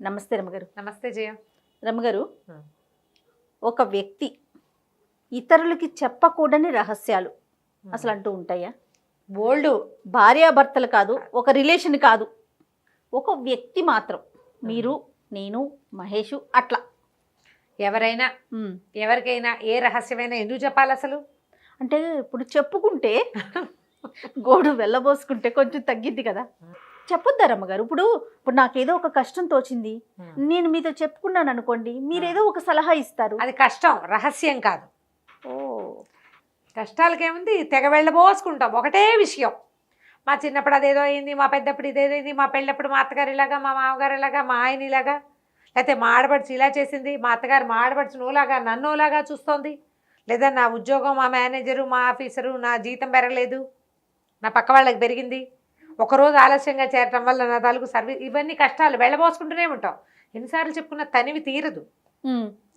నమస్తే రమగారు. నమస్తే జయ. రమగారు, ఒక వ్యక్తి ఇతరులకి చెప్పకూడని రహస్యాలు అసలు అంటూ ఉంటాయా? బోల్డ్. భార్యాభర్తలు కాదు, ఒక రిలేషన్ కాదు, ఒక వ్యక్తి మాత్రం మీరు, నేను, మహేషు అట్లా ఎవరైనా ఎవరికైనా ఏ రహస్యమైనా ఎందుకు చెప్పాలి అసలు? అంటే ఇప్పుడు చెప్పుకుంటే గోడు వెళ్ళబోసుకుంటే కొంచెం తగ్గిద్ది కదా. చెప్పొద్దా రమ్మగారు? ఇప్పుడు ఇప్పుడు నాకేదో ఒక కష్టం తోచింది, నేను మీతో చెప్పుకున్నాను అనుకోండి, మీరేదో ఒక సలహా ఇస్తారు. అది కష్టం, రహస్యం కాదు. ఓ, కష్టాలకేముంది, తెగ వెళ్ళబోసుకుంటాం ఒకటే విషయం. మా చిన్నప్పుడు అదేదో అయింది, మా పెద్దప్పుడు ఇదేదో అయింది, మా పెళ్ళప్పుడు మా అత్తగారు ఇలాగా, మా మామగారు ఇలాగా, మా ఆయన ఇలాగా, లేకపోతే మా ఆడపడుచు ఇలా చేసింది, మా అత్తగారు మా ఆడపడుచు నువ్వులాగా నన్ను ఓలాగా చూస్తోంది, లేదా నా ఉద్యోగం, మా మేనేజరు, మా ఆఫీసరు, నా జీతం పెరగలేదు, నా పక్క వాళ్ళకి పెరిగింది, ఒకరోజు ఆలస్యంగా చేరటం వల్ల నా తాలూకు సర్వీస్, ఇవన్నీ కష్టాలు వెళ్ళబోసుకుంటూనే ఉంటాం. ఎన్నిసార్లు చెప్పుకున్న తనివి తీరదు.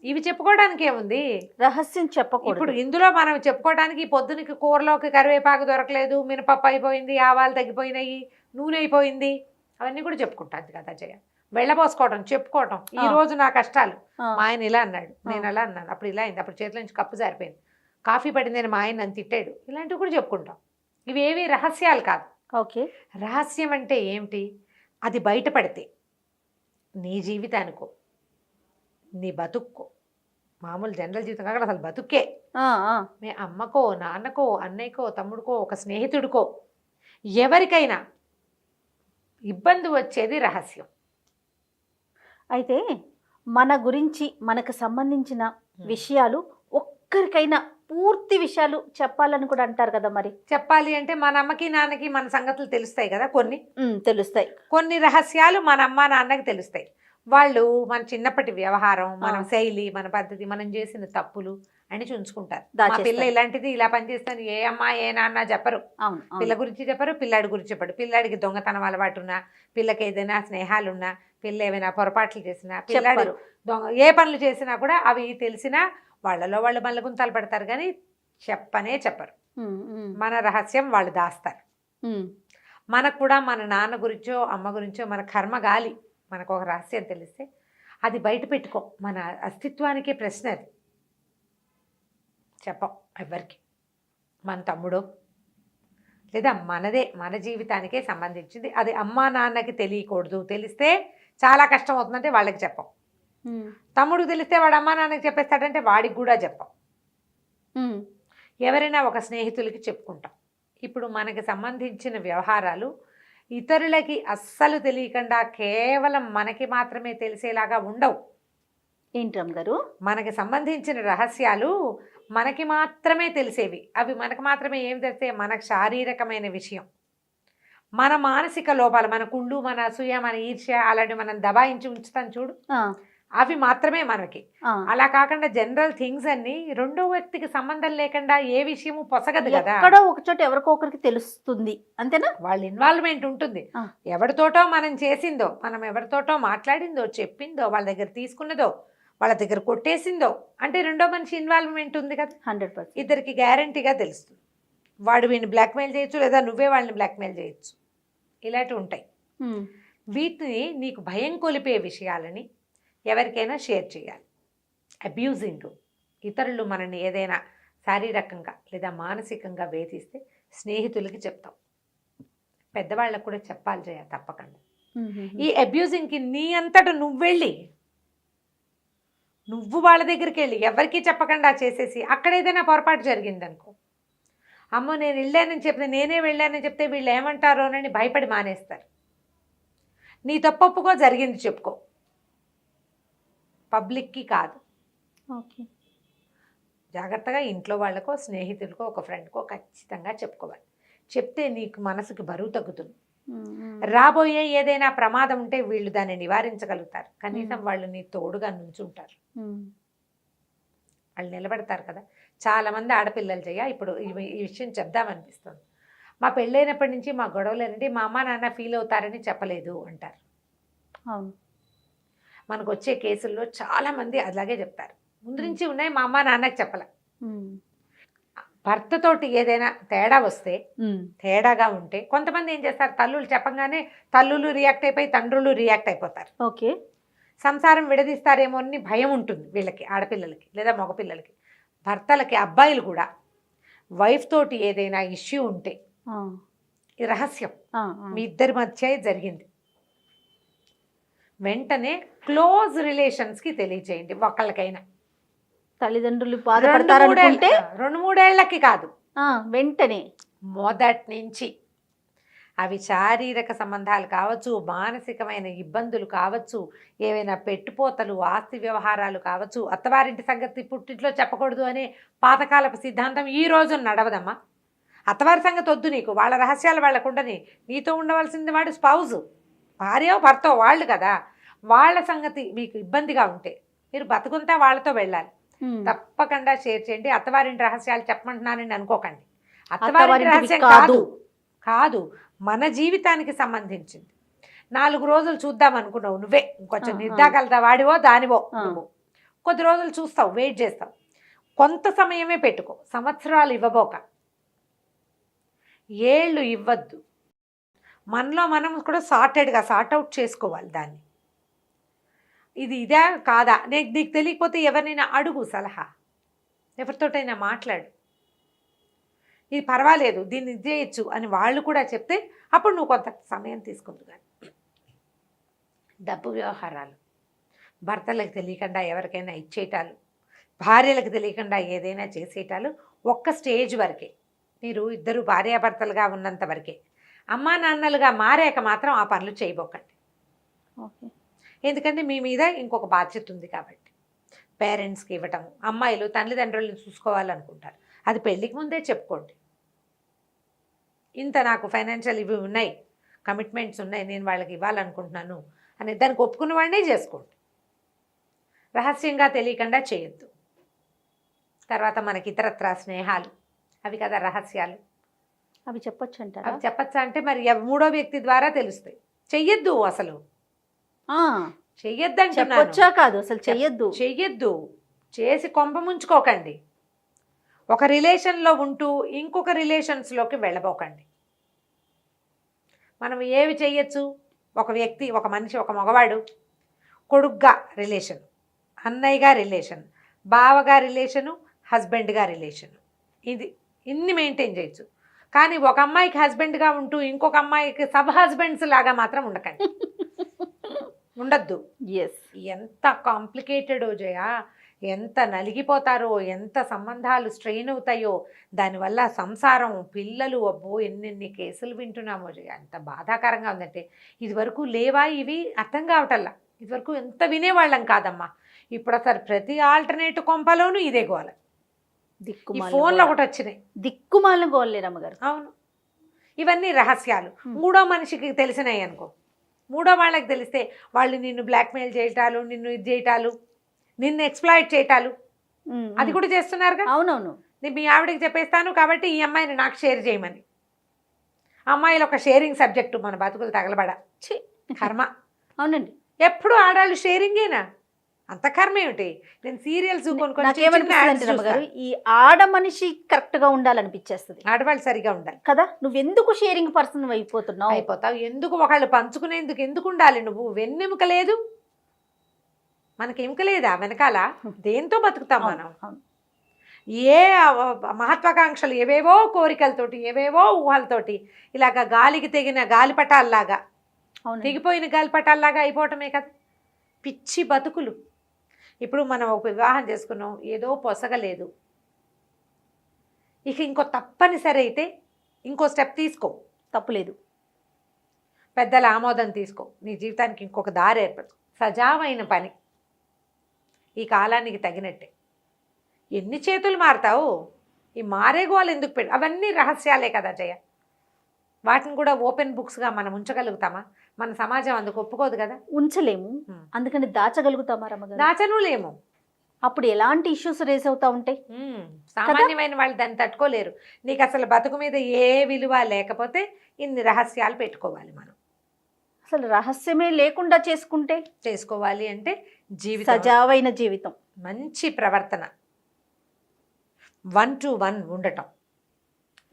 ఇవి చెప్పుకోవడానికి ఏముంది? రహస్యం చెప్పకూడదు. ఇప్పుడు ఇందులో మనం చెప్పుకోవడానికి పొద్దునకి కూరలోకి కరివేపాకు దొరకలేదు, మినపప్పు అయిపోయింది, ఆవాలు తగ్గిపోయినాయి, నూనె అయిపోయింది, అవన్నీ కూడా చెప్పుకుంటాను కదా జయ. వెళ్ళబోసుకోవడం, చెప్పుకోవటం. ఈ రోజు నా కష్టాలు, మా ఆయన ఇలా అన్నాడు, నేను అలా అన్నాను, అప్పుడు ఇలా అయింది, అప్పుడు చేతిలో నుంచి కప్పు జారిపోయింది, కాఫీ పడిందని మా ఆయన నన్ను తిట్టాడు, ఇలాంటివి కూడా చెప్పుకుంటాం. ఇవేవి రహస్యాలు కాదు. ఓకే. రహస్యం అంటే ఏమిటి? అది బయటపడితే నీ జీవితానికో, నీ బతుక్కో, మామూలు జనరల్ జీవితం కాకుండా అసలు బతుక్కే, మీ అమ్మకో, నాన్నకో, అన్నయ్యకో, తమ్ముడికో, ఒక స్నేహితుడికో, ఎవరికైనా ఇబ్బంది వచ్చేది రహస్యం. అయితే మన గురించి మనకు సంబంధించిన విషయాలు ఒక్కరికైనా పూర్తి విషయాలు చెప్పాలని కూడా అంటారు కదా. మరి చెప్పాలి అంటే మన అమ్మకి నాన్నకి మన సంగతులు తెలుస్తాయి కదా, కొన్ని తెలుస్తాయి. కొన్ని రహస్యాలు మన అమ్మ నాన్నకి తెలుస్తాయి. వాళ్ళు మన చిన్నప్పటి వ్యవహారం, మన శైలి, మన పద్ధతి, మనం చేసిన తప్పులు అని ఉంచుకుంటారు. మా పిల్ల ఇలాంటిది, ఇలా పనిచేస్తాను, ఏ అమ్మ ఏ నాన్న చెప్పరు. పిల్ల గురించి చెప్పరు, పిల్లాడి గురించి చెప్పడు. పిల్లాడికి దొంగతనం అలవాటు ఉన్నా, పిల్లకి ఏదైనా స్నేహాలున్నా, పిల్ల ఏమైనా పొరపాట్లు చేసినా, పిల్లాడు దొంగ ఏ పనులు చేసినా కూడా అవి తెలిసినా వాళ్ళలో వాళ్ళు మళ్ళీ గుంతలు పడతారు, కానీ చెప్పనే చెప్పరు. మన రహస్యం వాళ్ళు దాస్తారు. మనకు కూడా మన నాన్న గురించో అమ్మ గురించో మన కర్మ గాలి మనకు ఒక రహస్యం తెలిస్తే అది బయట పెట్టుకో. మన అస్తిత్వానికే ప్రశ్న అది. చెప్పం ఎవరికి. మన తమ్ముడో లేదా మనదే, మన జీవితానికే సంబంధించింది, అది అమ్మా నాన్నకి తెలియకూడదు. తెలిస్తే చాలా కష్టం అవుతుందంటే వాళ్ళకి చెప్పం. తమ్ముడు తెలిస్తే వాడు అమ్మా నాన్నకి చెప్పేస్తాడంటే వాడికి కూడా చెప్పం. ఎవరైనా ఒక స్నేహితులకి చెప్పుకుంటాం. ఇప్పుడు మనకి సంబంధించిన వ్యవహారాలు ఇతరులకి అస్సలు తెలియకుండా కేవలం మనకి మాత్రమే తెలిసేలాగా ఉండవు. ఏంటమ్ గారు? మనకి సంబంధించిన రహస్యాలు మనకి మాత్రమే తెలిసేవి. అవి మనకు మాత్రమే ఏం తెలిస్తే మనకు శారీరకమైన విషయం, మన మానసిక లోపాలు, మన కుళ్ళు, మన అసూయ, మన ఈర్ష్య, అలాంటి మనం దబాయించి ఉంచుతాం చూడు, అవి మాత్రమే మనకి. అలా కాకుండా జనరల్ థింగ్స్ అన్ని రెండో వ్యక్తికి సంబంధం లేకుండా ఏ విషయము పొసగదు కదా. ఎక్కడో ఒక చోట ఎవరికో ఒకరికి తెలుస్తుంది, అంతేనా? వాళ్ళ ఇన్వాల్వ్మెంట్ ఉంటుంది. ఎవరితోటో మనం చేసిందో, మనం ఎవరితోటో మాట్లాడిందో, చెప్పిందో, వాళ్ళ దగ్గర తీసుకున్నదో, వాళ్ళ దగ్గర కొట్టేసిందో అంటే రెండో మనిషి ఇన్వాల్వ్మెంట్ ఉంది కదా. 100%. ఇద్దరికి గ్యారంటీగా తెలుస్తుంది. వాడు వీడిని బ్లాక్మెయిల్ చేయొచ్చు, లేదా నువ్వే వాళ్ళని బ్లాక్మెయిల్ చేయొచ్చు. ఇలాంటివి ఉంటాయి. వీటిని నీకు భయం కొలిపే విషయాలని ఎవరికైనా షేర్ చేయాలి. అబ్యూజింగ్, ఇతరులు మనల్ని ఏదైనా శారీరకంగా లేదా మానసికంగా వేధిస్తే స్నేహితులకి చెప్తాం, పెద్దవాళ్ళకు కూడా చెప్పాలి జయ, తప్పకుండా. ఈ అబ్యూజింగ్కి నీ అంతటా నువ్వు వెళ్ళి, నువ్వు వాళ్ళ దగ్గరికి వెళ్ళి ఎవరికీ చెప్పకుండా చేసేసి అక్కడ ఏదైనా పొరపాటు జరిగిందనుకో, అమ్మో నేను వెళ్ళానని చెప్తే, నేనే వెళ్ళానని చెప్తే వీళ్ళు ఏమంటారో అని భయపడి మానేస్తారు. నీ తప్పొప్పుకో, జరిగింది చెప్పుకో, పబ్లిక్కి కాదు. ఓకే. జాగ్రత్తగా ఇంట్లో వాళ్ళకో, స్నేహితులకో, ఒక ఫ్రెండ్కో ఖచ్చితంగా చెప్పుకోవాలి. చెప్తే నీకు మనసుకి బరువు తగ్గుతుంది. రాబోయే ఏదైనా ప్రమాదం ఉంటే వీళ్ళు దాన్ని నివారించగలుగుతారు. కనీసం వాళ్ళు నీ తోడుగా నుంచుంటారు, వాళ్ళు నిలబడతారు కదా. చాలామంది ఆడపిల్లలు చేయ ఇప్పుడు ఈ విషయం చెప్దామనిపిస్తుంది. మా పెళ్ళైనప్పటి నుంచి మా గొడవలేనండి, మా అమ్మ నాన్న ఫీల్ అవుతారని చెప్పలేదు అంటారు. అవును, మనకు వచ్చే కేసుల్లో చాలామంది అలాగే చెప్తారు. ముందు నుంచి ఉన్నాయి, మా అమ్మ నాన్నకి చెప్పలే. భర్తతోటి ఏదైనా తేడా వస్తే, తేడాగా ఉంటే కొంతమంది ఏం చేస్తారు, తల్లులు చెప్పగానే తల్లులు రియాక్ట్ అయిపోయి తండ్రులు రియాక్ట్ అయిపోతారు. ఓకే. సంసారం విడదీస్తారేమో అని భయం ఉంటుంది వీళ్ళకి, ఆడపిల్లలకి లేదా మగపిల్లలకి. భర్తలకి, అబ్బాయిలు కూడా వైఫ్ తోటి ఏదైనా ఇష్యూ ఉంటే ఇది రహస్యం, మీ ఇద్దరి మధ్య జరిగింది, వెంటనే క్లోజ్ రిలేషన్స్కి తెలియచేయండి. ఒకళ్ళకైనా తల్లిదండ్రులు బాధపడతారనుకుంటే 2-3 ఏళ్లకి కాదు, వెంటనే మొదటి నుంచి. అవి శారీరక సంబంధాలు కావచ్చు, మానసికమైన ఇబ్బందులు కావచ్చు, ఏవైనా పెట్టుపోతలు, ఆస్తి వ్యవహారాలు కావచ్చు. అత్తవారింటి సంగతి పుట్టింట్లో చెప్పకూడదు అనే పాతకాలపు సిద్ధాంతం ఈ రోజు నడవదమ్మా. అత్తవారి సంగతి వద్దు నీకు, వాళ్ళ రహస్యాలు వాళ్ళకుండని. నీతో ఉండవలసింది వాడు స్పౌజ్, భార్యో భర్తో వాళ్ళు కదా. వాళ్ళ సంగతి మీకు ఇబ్బందిగా ఉంటే మీరు బతుకుంతా వాళ్ళతో వెళ్ళాలి. తప్పకుండా షేర్ చేయండి. అత్తవారింటి రహస్యాలు చెప్పమంటున్నానని అనుకోకండి. అత్తవారింటి రహస్యం కాదు కాదు మన జీవితానికి సంబంధించింది. 4 రోజులు చూద్దాం అనుకున్నావు నువ్వే, ఇంకొంచెం నిర్దాగలదా వాడివో దానివో నువ్వు. కొద్ది రోజులు చూస్తావు, వెయిట్ చేస్తావు, కొంత సమయమే పెట్టుకో, సంవత్సరాలు ఇవ్వబోక, ఏళ్ళు ఇవ్వద్దు. మనలో మనం కూడా సార్టెడ్గా సార్ట్అవుట్ చేసుకోవాలి దాన్ని. ఇది ఇదే కాదా, నీకు తెలియకపోతే ఎవరినైనా అడుగు సలహా, ఎవరితోటైనా మాట్లాడు, ఇది పర్వాలేదు దీన్ని ఇది చేయొచ్చు అని వాళ్ళు కూడా చెప్తే అప్పుడు నువ్వు కొంత సమయం తీసుకుందు. కానీ డబ్బు వ్యవహారాలు భర్తలకు తెలియకుండా ఎవరికైనా ఇచ్చేయటాలు, భార్యలకు తెలియకుండా ఏదైనా చేసేయటాలు ఒక్క స్టేజ్ వరకే. మీరు ఇద్దరు భార్యాభర్తలుగా ఉన్నంత వరకే. అమ్మా నాన్నలుగా మారాక మాత్రం ఆ పనులు చేయబోకండి. ఎందుకంటే మీ మీద ఇంకొక బాధ్యత ఉంది కాబట్టి. పేరెంట్స్కి ఇవ్వటం, అమ్మాయిలు తల్లిదండ్రులను చూసుకోవాలనుకుంటారు, అది పెళ్ళికి ముందే చెప్పుకోండి. ఇంత నాకు ఫైనాన్షియల్ ఇవి ఉన్నాయి, కమిట్మెంట్స్ ఉన్నాయి, నేను వాళ్ళకి ఇవ్వాలనుకుంటున్నాను అని దానికి ఒప్పుకున్న వాడినే చేసుకోండి. రహస్యంగా తెలియకుండా చేయొద్దు. తర్వాత మనకి ఇతరత్రా స్నేహాలు, అవి కదా రహస్యాలు, అవి చెప్పొచ్చు అంటారు. అవి చెప్పచ్చా అంటే మరి మూడో వ్యక్తి ద్వారా తెలుస్తాయి. చెయ్యొద్దు, అసలు చెయ్యొద్దు చెప్పొచ్చా కాదు, అసలు చెయ్యొద్దు. చేసి కొంప ముంచుకోకండి. ఒక రిలేషన్లో ఉంటూ ఇంకొక రిలేషన్స్లోకి వెళ్ళబోకండి. మనం ఏవి చెయ్యొచ్చు, ఒక వ్యక్తి, ఒక మనిషి, ఒక మగవాడు కొడుగ్గా రిలేషన్, అన్నయ్యగా రిలేషన్, బావగా రిలేషను, హస్బెండ్గా రిలేషను, ఇన్ని మెయింటైన్ చేయొచ్చు. కానీ ఒక అమ్మాయికి హస్బెండ్గా ఉంటూ ఇంకొక అమ్మాయికి సబ్ హస్బెండ్స్ లాగా మాత్రం ఉండకండి, ఉండద్దు. ఎంత కాంప్లికేటెడో జయ, ఎంత నలిగిపోతారో, ఎంత సంబంధాలు స్ట్రెయిన్ అవుతాయో, దానివల్ల సంసారం, పిల్లలు, అబ్బో ఎన్నెన్ని కేసులు వింటున్నామో జయ. ఎంత బాధాకరంగా ఉందంటే, ఇదివరకు లేవా ఇవి అర్థం కావటల్లా. ఇదివరకు ఎంత వినేవాళ్ళం కాదమ్మా. ఇప్పుడు అసలు ప్రతి ఆల్టర్నేట్ కొంపలోనూ ఇదే గోల. ఫోన్లో ఒకటి వచ్చినాయి, దిక్కుమాలిన గోళ్ళేరమ్మగారు. అవును, ఇవన్నీ రహస్యాలు. మూడో మనిషికి తెలిసినాయి అనుకో, మూడో వాళ్ళకి తెలిస్తే వాళ్ళు నిన్ను బ్లాక్మెయిల్ చేయటాలు, నిన్ను ఇది చేయటాలు, నిన్ను ఎక్స్ప్లాయిట్ చేయటాలు, అది కూడా చేస్తున్నారుగా. అవునవును. నేను మీ ఆవిడకి చెప్పేస్తాను కాబట్టి ఈ అమ్మాయిని నాకు షేర్ చేయమని. అమ్మాయిలు ఒక షేరింగ్ సబ్జెక్టు, మన బతుకులు తగలబడ కర్మ. అవునండి, ఎప్పుడు ఆడాళ్ళు షేరింగేనా, అంత కర్మ ఏమిటి? నేను సీరియల్స్ కొనుక్కొని ఈ ఆడ మనిషి కరెక్ట్ గా ఉండాలనిపించేస్తుంది. ఆడవాళ్ళు సరిగా ఉండాలి కదా. నువ్వెందుకు షేరింగ్ పర్సన్ అయిపోతావు? ఎందుకు ఒకళ్ళు పంచుకునేందుకు ఎందుకు ఉండాలి? నువ్వు వెన్నెముక లేదు, మనకి ఎముక లేదా వెనకాల? దేంతో బతుకుతాం మనం? ఏ మహత్వాకాంక్షలు, ఏవేవో కోరికలతోటి, ఏవేవో ఊహలతోటి ఇలాగ గాలికి తెగిన గాలిపటాల్లాగా, తెగిపోయిన గాలిపటాల్లాగా అయిపోవటమే కదా పిచ్చి బతుకులు. ఇప్పుడు మనం ఒక వివాహం చేసుకున్నాం, ఏదో పొసగలేదు, ఇక ఇంకో తప్పనిసరి అయితే ఇంకో స్టెప్ తీసుకో, తప్పులేదు, పెద్దల ఆమోదం తీసుకో, నీ జీవితానికి ఇంకొక దారి ఏర్పడు. సజావైన పని, ఈ కాలానికి తగినట్టే. ఎన్ని చేతులు మారుతావు? ఈ మారే గోలు ఎందుకు పెట్టు? అవన్నీ రహస్యాలే కదా జయ. వాటిని కూడా ఓపెన్ బుక్స్గా మనం ఉంచగలుగుతామా? మన సమాజం అందుకు ఒప్పుకోదు కదా. ఉంచలేము, అందుకని దాచగలుగుతామా రమ్మగారు? దాచనులేము. అప్పుడు ఎలాంటి ఇష్యూస్ రేస్ అవుతా ఉంటాయి. సామాన్యమైన వాళ్ళు దాన్ని తట్టుకోలేరు. నీకు అసలు బతుకు మీద ఏ విలువ లేకపోతే ఇన్ని రహస్యాలు పెట్టుకోవాలి మనం. అసలు రహస్యమే లేకుండా చేసుకోవాలి అంటే జీవితం, సజావైన జీవితం, మంచి ప్రవర్తన, 1 to 1 ఉండటం.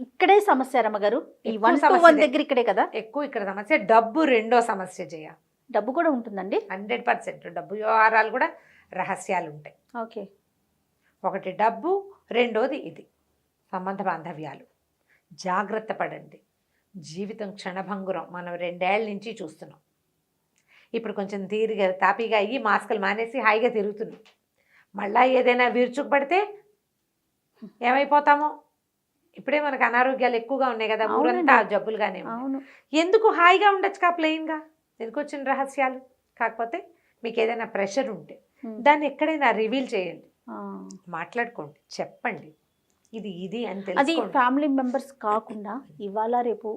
ఇక్కడే సమస్య రమ్మగారు. ఈ 1 to 1 దగ్గర ఇక్కడే కదా ఎక్కువ ఇక్కడ సమస్య. డబ్బు రెండో సమస్య జయ. డబ్బు కూడా ఉంటుందండి? 100% డబ్బు వ్యవహారాలు కూడా రహస్యాలు ఉంటాయి. ఓకే. ఒకటి డబ్బు, రెండోది ఇది సంబంధ బాంధవ్యాలు. జాగ్రత్త పడండి. జీవితం క్షణభంగురం. మనం 2 ఏళ్ల నుంచి చూస్తున్నాం. ఇప్పుడు కొంచెం తీరిగా తాపీగా అయ్యి మాస్కులు మానేసి హాయిగా తిరుగుతున్నాం. మళ్ళా ఏదైనా విరుచుకు పడితే ఏమైపోతామో. ఇప్పుడే మనకు అనారోగ్యాలు ఎక్కువగా ఉన్నాయి కదా, ఊరంతా జబ్బులుగానే ఉన్నాయి. అవును. ఎందుకు హాయిగా ఉండొచ్చుగా ప్లెయిన్గా? ఎందుకు వచ్చిన రహస్యాలు? కాకపోతే మీకు ఏదైనా ప్రెషర్ ఉంటే దాన్ని ఎక్కడైనా రివీల్ చేయండి, మాట్లాడుకోండి, చెప్పండి ఇది ఇది అని అది తెలుసుకోండి. ఫ్యామిలీ మెంబర్స్ కాకుండా ఇవాళ రేపు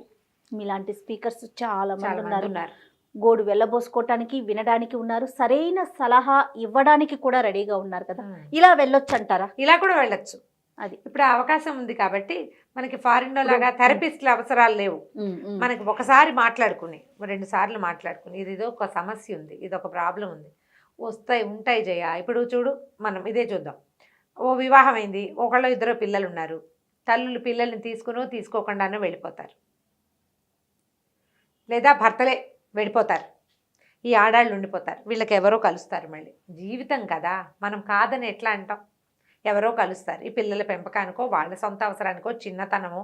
మీలాంటి స్పీకర్స్ చాలా మంది ఉన్నారు. గోడు వెళ్ళబోసుకోవటానికి, వినడానికి ఉన్నారు, సరైన సలహా ఇవ్వడానికి కూడా రెడీగా ఉన్నారు కదా. ఇలా వెళ్ళొచ్చు అంటారా? ఇలా కూడా వెళ్ళొచ్చు. అది ఇప్పుడు ఆ అవకాశం ఉంది కాబట్టి మనకి ఫారిన్లో లాగా థెరపిస్ట్ల అవసరాలు లేవు. మనకి ఒకసారి మాట్లాడుకుని 2 సార్లు మాట్లాడుకుని ఇది ఒక సమస్య ఉంది, ఇది ఒక ప్రాబ్లం ఉంది, ఉంటాయి జయ. ఇప్పుడు చూడు, మనం ఇదే చూద్దాం. ఓ వివాహం అయింది, ఒకళ్ళు 2 పిల్లలు ఉన్నారు. తల్లులు పిల్లల్ని తీసుకోకుండానే వెళ్ళిపోతారు, లేదా భర్తలే వెళ్ళిపోతారు, ఈ ఆడాళ్ళు ఉండిపోతారు. వీళ్ళకి ఎవరో కలుస్తారు. మళ్ళీ జీవితం కదా, మనం కాదని ఎట్లా అంటాం? ఎవరో కలుస్తారు. ఈ పిల్లల పెంపకానికో, వాళ్ళ సొంత అవసరానికో, చిన్నతనమో,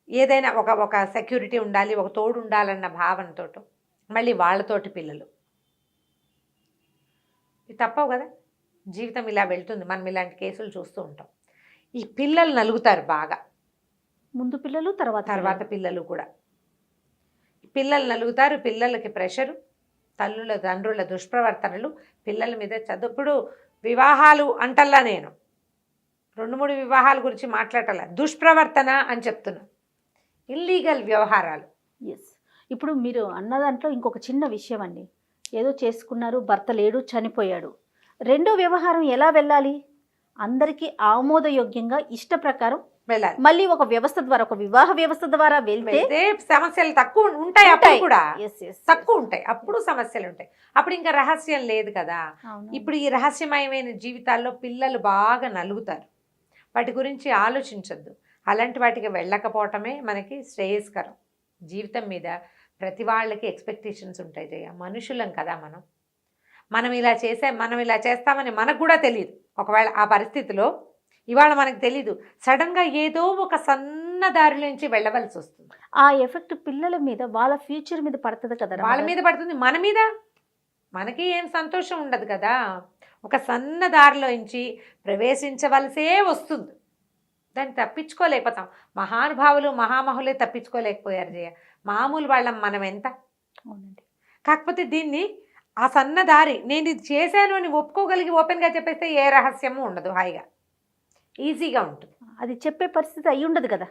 ఏదైనా ఒక సెక్యూరిటీ ఉండాలి, ఒక తోడు ఉండాలన్న భావనతో మళ్ళీ వాళ్ళతోటి పిల్లలు. ఇది తప్పవు కదా. జీవితం ఇలా వెళ్తుంది. మనం ఇలాంటి కేసులు చూస్తూ ఉంటాం. ఈ పిల్లలు నలుగుతారు బాగా. ముందు పిల్లలు, తర్వాత పిల్లలు కూడా. పిల్లలు నలుగుతారు. పిల్లలకి ప్రెషరు, తల్లుల తండ్రుల దుష్ప్రవర్తనలు, పిల్లల మీద చదువు. ఇప్పుడు వివాహాలు అంటల్లా నేను 2-3 వివాహాల గురించి మాట్లాడాల, దుష్ప్రవర్తన అని చెప్తున్నా, ఇల్లీగల్ వ్యవహారాలు. ఎస్. ఇప్పుడు మీరు అన్న దాంట్లో ఇంకొక చిన్న విషయం అండి. ఏదో చేసుకున్నారు, భర్త లేడు, చనిపోయాడు, రెండో వ్యవహారం ఎలా వెళ్ళాలి? అందరికీ ఆమోదయోగ్యంగా ఇష్ట ప్రకారం వెళ్ళాలి. మళ్ళీ ఒక వ్యవస్థ ద్వారా, ఒక వివాహ వ్యవస్థ ద్వారా వెళ్తే సమస్యలు తక్కువ ఉంటాయి. అప్పుడు కూడా తక్కువ ఉంటాయి, అప్పుడు సమస్యలు ఉంటాయి. అప్పుడు ఇంకా రహస్యం లేదు కదా. ఇప్పుడు ఈ రహస్యమయమైన జీవితాల్లో పిల్లలు బాగా నలుగుతారు. వాటి గురించి ఆలోచించొద్దు. అలాంటి వాటికి వెళ్ళకపోవటమే మనకి శ్రేయస్కరం. జీవితం మీద ప్రతి వాళ్ళకి ఎక్స్పెక్టేషన్స్ ఉంటాయి జయ. మనుషులం కదా మనం ఇలా చేస్తామని మనకు కూడా తెలియదు. ఒకవేళ ఆ పరిస్థితిలో ఇవాళ మనకు తెలీదు, సడన్గా ఏదో ఒక సన్న దారిలోంచి వెళ్ళవలసి వస్తుంది. ఆ ఎఫెక్ట్ పిల్లల మీద, వాళ్ళ ఫ్యూచర్ మీద పడుతుంది కదా. వాళ్ళ మీద పడుతుంది, మన మీద. మనకి ఏం సంతోషం ఉండదు కదా. ఒక సన్న దారిలోంచి ప్రవేశించవలసే వస్తుంది. దాన్ని తప్పించుకోలేకపోతాం. మహానుభావులు, మహామహులే తప్పించుకోలేకపోయారు జయ. మామూలు వాళ్ళం మనం ఎంత. అవునండి. కాకపోతే దీన్ని ఆ సన్న దారి, నేను ఇది చేశాను అని ఒప్పుకోగలిగి ఓపెన్గా చెప్పేస్తే ఏ రహస్యము ఉండదు, హాయిగా ఈజీగా ఉంటుంది. అది చెప్పే పరిస్థితి అయి ఉండదు కదా,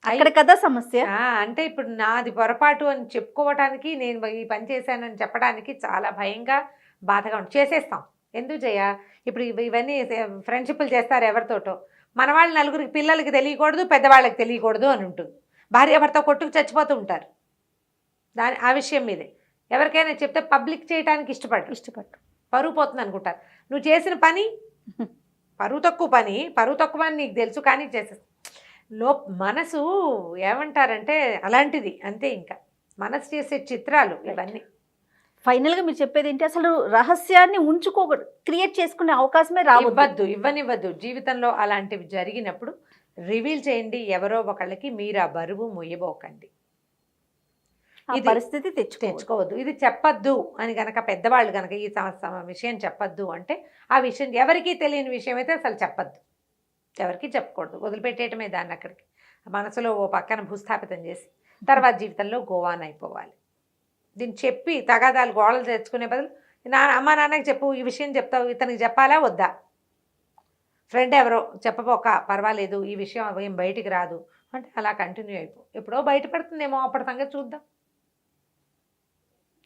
అక్కడ కదా సమస్య. అంటే ఇప్పుడు నాది పొరపాటు అని చెప్పుకోవటానికి, నేను ఈ పని చేశానని చెప్పడానికి చాలా భయంగా, బాధగా ఉంటుంది. చేసేస్తాం. ఎందుకు జయ? ఇప్పుడు ఇవన్నీ ఫ్రెండ్షిప్లు చేస్తారు ఎవరితోటో. మన వాళ్ళు నలుగురికి, పిల్లలకి తెలియకూడదు, పెద్దవాళ్ళకి తెలియకూడదు అని ఉంటుంది. భార్యాభర్త కొట్టుకు చచ్చిపోతూ ఉంటారు ఆ విషయం మీదే. ఎవరికైనా చెప్తే పబ్లిక్ చేయడానికి ఇష్టపడు, పరువు పోతుంది అనుకుంటారు. నువ్వు చేసిన పని పరువు తక్కువ అని నీకు తెలుసు, కానీ చేసేస్తా. మనసు ఏమంటారంటే అలాంటిది, అంతే. ఇంకా మనసు చేసే చిత్రాలు ఇవన్నీ. ఫైనల్గా మీరు చెప్పేది ఏంటి? అసలు రహస్యాన్ని క్రియేట్ చేసుకునే అవకాశమే ఇవ్వనివ్వద్దు. జీవితంలో అలాంటివి జరిగినప్పుడు రివీల్ చేయండి. ఎవరో ఒకళ్ళకి మీరు ఆ బరువు మొయ్యబోకండి. ఈ పరిస్థితి తెచ్చుకోవద్దు. ఇది చెప్పద్దు అని కనుక పెద్దవాళ్ళు కనుక ఈ విషయం చెప్పద్దు అంటే, ఆ విషయం ఎవరికీ తెలియని విషయం అయితే అసలు చెప్పద్దు, ఎవరికి చెప్పకూడదు. వదిలిపెట్టేయటమే దాన్ని అక్కడికి. మనసులో ఓ పక్కన భూస్థాపితం చేసి తర్వాత జీవితంలో గోవాన్ అయిపోవాలి. దీన్ని చెప్పి తగాదాలు గోడలు తెచ్చుకునే బదులు, అమ్మ నాన్నకి చెప్పు, ఈ విషయం చెప్తావు, ఇతనికి చెప్పాలా వద్దా? ఫ్రెండ్ ఎవరో చెప్పబోక, పర్వాలేదు, ఈ విషయం ఏం బయటికి రాదు అంటే అలా కంటిన్యూ ఎప్పుడో బయటపడుతుందేమో, అప్పటి సంగతి చూద్దాం.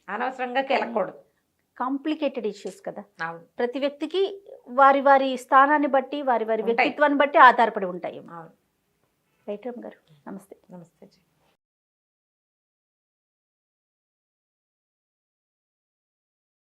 అనవసరంగా కెలకూడదు. కాంప్లికేటెడ్ ఇష్యూస్ కదా. ప్రతి వ్యక్తికి వారి వారి స్థానాన్ని బట్టి, వారి వారి వ్యక్తిత్వాన్ని బట్టి ఆధారపడి ఉంటాయి. అవును. రైట్ రామ్ గారు, నమస్తే. నమస్తే.